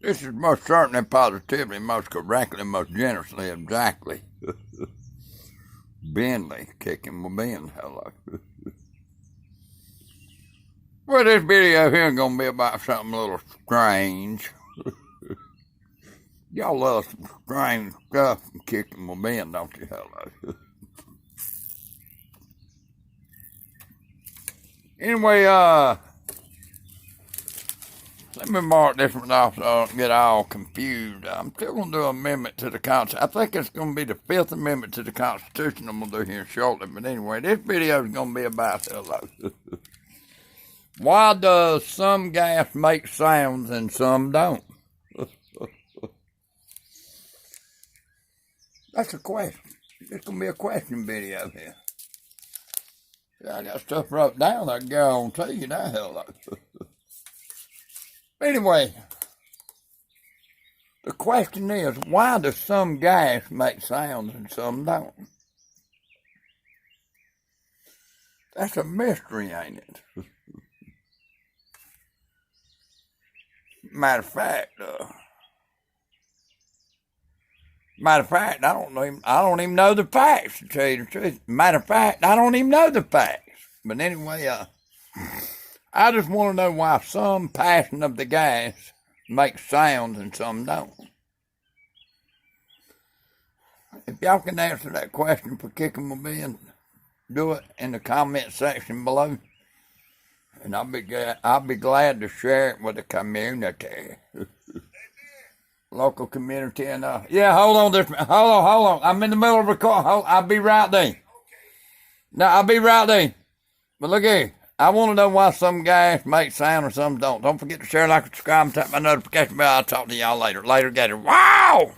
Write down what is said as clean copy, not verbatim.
This is most certainly, positively, most correctly, most generously, exactly. Bentley kicking my Ben. Hello. Well, this video here is gonna be about something a little strange. Y'all love some strange stuff and kicking my Ben, don't you? Hello. Anyway, let me mark this one off so I don't get all confused. I'm still going to do an amendment to the Constitution. I think it's going to be the 5th Amendment to the Constitution I'm going to do here shortly. But anyway, this video is going to be about hello. Why does some gas make sounds and some don't? That's a question. It's going to be a question video here. I got stuff wrote down I can go on to you now. Hello. Anyway, the question is, why does some gas make sounds and some don't? That's a mystery, ain't it? Matter of fact, I don't even know the facts, to tell you the truth. Matter of fact, I don't even know the facts. But anyway, I just want to know why some passing of the gas makes sounds and some don't. If y'all can answer that question for kicking my Ben, do it in the comment section below. And I'll be glad to share it with the community. Local community and yeah, hold on. I'm in the middle of recording. I'll be right there. No, I'll be right there. But look here. I want to know why some guys make sound and some don't. Don't forget to share, like, subscribe, and tap my notification bell. I'll talk to y'all later. Later, Gator. Wow!